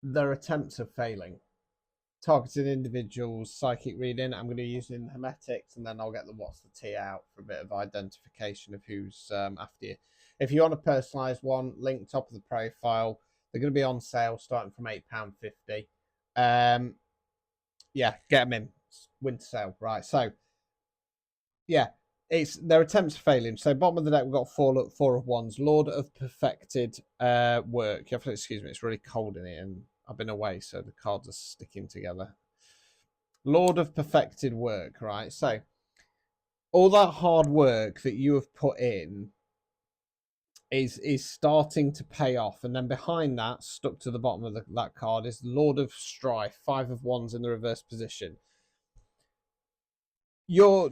their attempts of failing. Targeted individuals, psychic reading. I'm going to use in hermetics, and then I'll get the what's the tea out for a bit of identification of who's after you. If you want a personalised one, link top of the profile. They're going to be on sale starting from £8.50. Yeah, get them in. Winter sale, right? So yeah, it's their attempts of failing. So bottom of the deck, we've got four of wands, Lord of perfected work. You have to excuse me, it's really cold in here, and I've been away, so the cards are sticking together. Lord of perfected work, right? So all that hard work that you have put in is starting to pay off, and then behind that, stuck to the bottom of that card, is Lord of Strife, 5 of wands in the reverse position. Your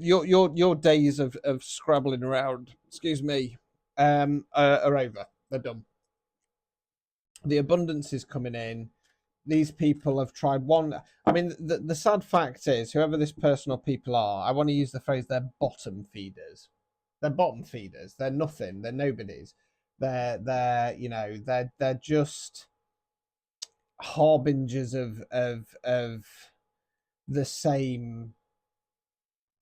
days of scrabbling around, excuse me, are over. They're done. The abundance is coming in. These people have tried one. I mean, the sad fact is, whoever this person or people are, I want to use the phrase, they're bottom feeders. They're bottom feeders. They're nothing. They're nobodies. They're just harbingers of the same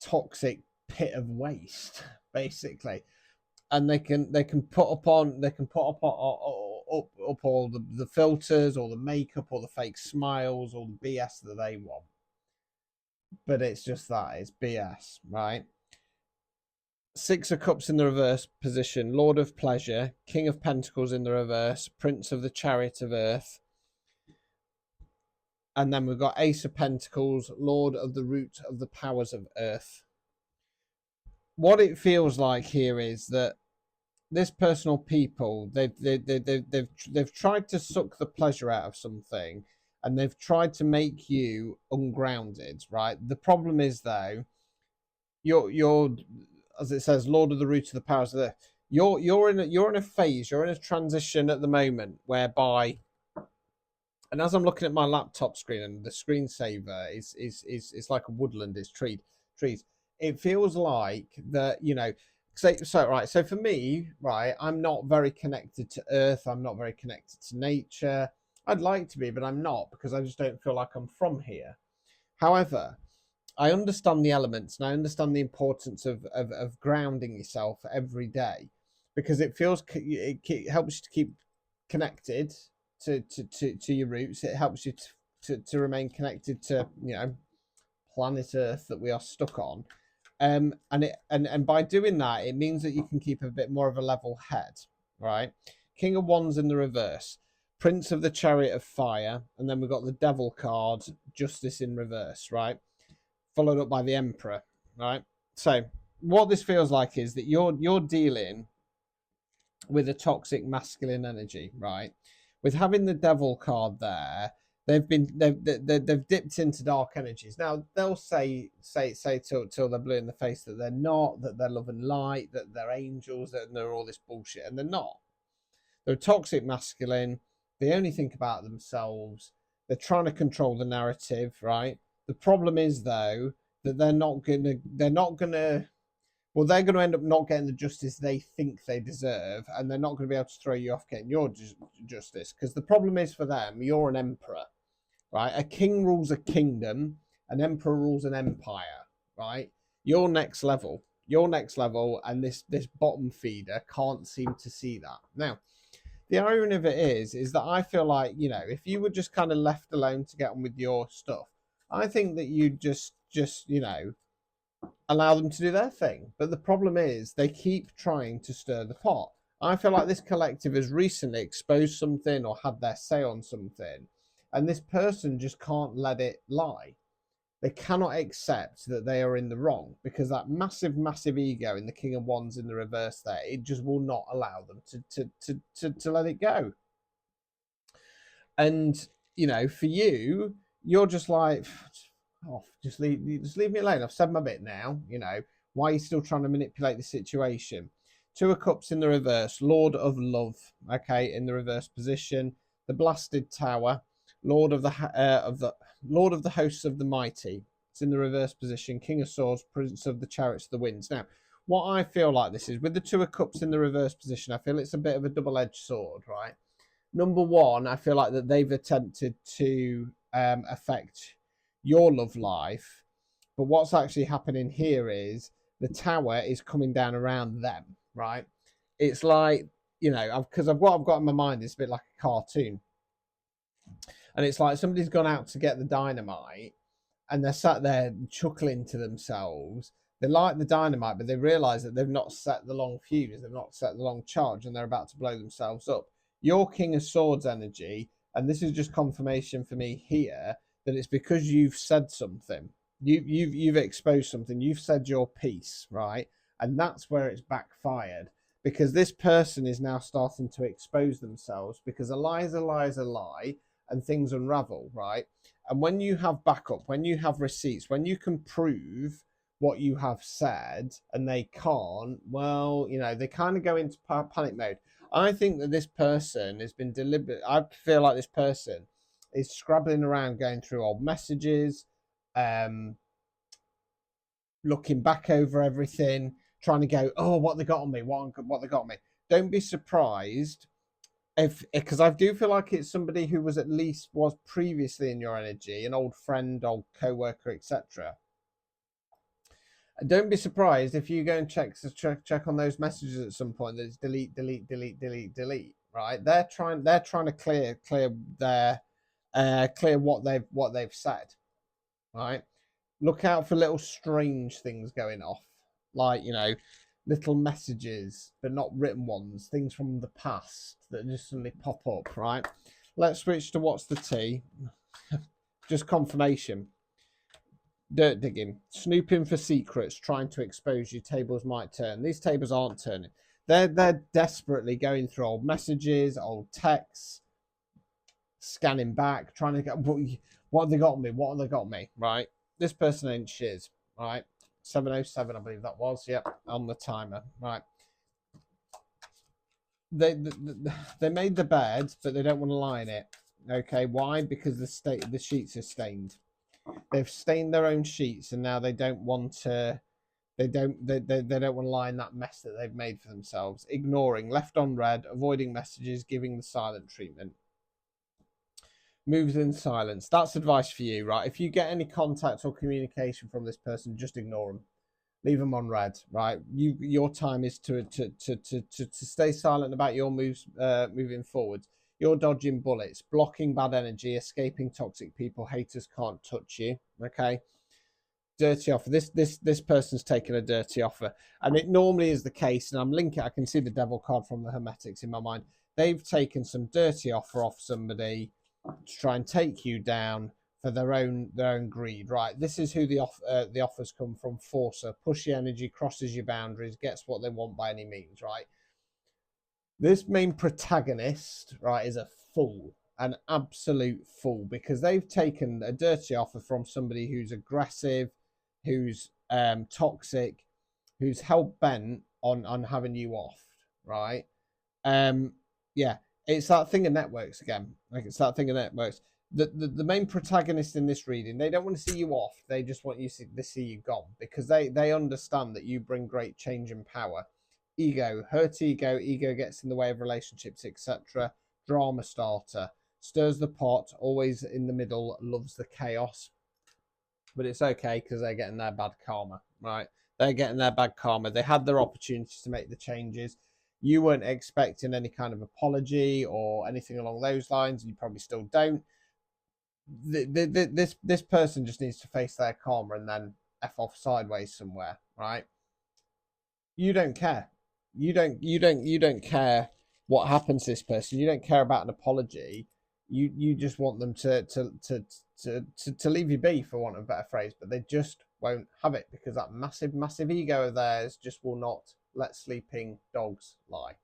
toxic pit of waste, basically. And they can put up all the filters, all the makeup, all the fake smiles, all the BS that they want. But it's just that, it's BS, right? 6 of Cups in the reverse position, Lord of Pleasure, King of Pentacles in the reverse, Prince of the Chariot of Earth. And then we've got Ace of Pentacles, Lord of the Root of the Powers of Earth. What it feels like here is that this personal people, they've tried to suck the pleasure out of something, and they've tried to make you ungrounded, right? The problem is, though, you're as it says, Lord of the Root of the Powers of the Earth. You're in a phase, you're in a transition at the moment whereby, and as I'm looking at my laptop screen, and the screensaver is like a woodland, it's trees. It feels like that, so for me, right, I'm not very connected to Earth. I'm not very connected to nature. I'd like to be, but I'm not, because I just don't feel like I'm from here. However, I understand the elements, and I understand the importance of grounding yourself every day, because it helps you to keep connected to your roots. It helps you to remain connected to planet Earth that we are stuck on. And by doing that, it means that you can keep a bit more of a level head, right? King of Wands in the reverse, Prince of the Chariot of Fire, and then we've got the Devil card, Justice in reverse, right? Followed up by the Emperor, right? So what this feels like is that you're dealing with a toxic masculine energy, right? With having the Devil card there, they've dipped into dark energies. Now they'll say till they're blue in the face that they're not, that they're love and light, that they're angels, that they're all this bullshit, and they're not. They're a toxic masculine. They only think about themselves. They're trying to control the narrative, right? The problem is, though, that they're going to end up not getting the justice they think they deserve, and they're not going to be able to throw you off getting your justice, because the problem is, for them, you're an emperor, right? A king rules a kingdom, an emperor rules an empire, right? You're next level, and this bottom feeder can't seem to see that. Now, the irony of it is that I feel like, if you were just kind of left alone to get on with your stuff, I think that you just allow them to do their thing. But the problem is they keep trying to stir the pot. I feel like this collective has recently exposed something or had their say on something, and this person just can't let it lie. They cannot accept that they are in the wrong, because that massive ego in the King of Wands in the reverse there, it just will not allow them to let it go. And for you, you're just like, oh, just leave me alone. I've said my bit now. Why are you still trying to manipulate the situation? 2 of Cups in the reverse, Lord of Love, okay, in the reverse position. The Blasted Tower, Lord of the Hosts of the Mighty. It's in the reverse position. King of Swords, Prince of the Chariots of the Winds. Now, what I feel like this is, with the 2 of Cups in the reverse position, I feel it's a bit of a double-edged sword, right? number one, I feel like that they've attempted to affect your love life, but what's actually happening here is the tower is coming down around them, right? It's like, you know, because what I've got in my mind is a bit like a cartoon, and it's like somebody's gone out to get the dynamite, and they're sat there chuckling to themselves. They like the dynamite, but they realise that they've not set the long fuse, they've not set the long charge, and they're about to blow themselves up. Your King of Swords energy, and this is just confirmation for me here, that it's because you've said something. You've exposed something. You've said your piece, right? And that's where it's backfired, because this person is now starting to expose themselves, because a lie is a lie is a lie, and things unravel, right? And when you have backup, when you have receipts, when you can prove what you have said and they can't, well, you know, they kind of go into panic mode. I think that this person has been deliberate. I feel like this person is scrabbling around, going through old messages, um, looking back over everything, trying to go, oh, what they got on me, what they got on me. Don't be surprised if, because I do feel like it's somebody who was at least was previously in your energy, an old friend, old co-worker, etc. Don't be surprised if you go and check on those messages at some point that it's delete, delete, delete, delete, delete. Right? They're trying to clear their clear what they've said. Right? Look out for little strange things going off, like, you know, little messages but not written ones, things from the past that just suddenly pop up. Right? Let's switch to what's the tea. Just confirmation. Dirt digging, snooping for secrets, trying to expose you. Tables might turn. These tables aren't turning. They're desperately going through old messages, old texts, scanning back, trying to get what have they got me? What have they got me? Right? This person ain't shiz. Right? 7:07, I believe that was. Yep, on the timer. Right? They made the bed, but they don't want to lie in it. Okay, why? Because the sheets are stained. They've stained their own sheets, and now they don't want to. They don't want to lie in that mess that they've made for themselves. Ignoring, left on red, avoiding messages, giving the silent treatment. Moves in silence. That's advice for you, right? If you get any contact or communication from this person, just ignore them. Leave them on red, right? Your time is to stay silent about your moves moving forwards. You're dodging bullets, blocking bad energy, escaping toxic people. Haters can't touch you. Okay. Dirty offer. This person's taken a dirty offer, and it normally is the case. And I'm linking. I can see the devil card from the Hermetics in my mind. They've taken some dirty offer off somebody to try and take you down for their own greed. Right. This is who the offers come from. Forcer, pushy energy, crosses your boundaries, gets what they want by any means. Right. This main protagonist, right, is a fool, an absolute fool, because they've taken a dirty offer from somebody who's aggressive, who's toxic, who's hell bent on having you off, right? Um, yeah, it's that thing of networks again. Like, it's that thing of networks. The main protagonist in this reading, they don't want to see you off. They just want you to see you gone, because they understand that you bring great change and power. Ego, hurt ego gets in the way of relationships, etc. Drama starter, stirs the pot, always in the middle, loves the chaos. But it's okay, because they're getting their bad karma, right? They're getting their bad karma. They had their opportunities to make the changes. You weren't expecting any kind of apology or anything along those lines, and you probably still don't. This person just needs to face their karma and then f off sideways somewhere, right? You don't care. You don't care what happens to this person. You don't care about an apology. You just want them to leave you be, for want of a better phrase, but they just won't have it, because that massive ego of theirs just will not let sleeping dogs lie.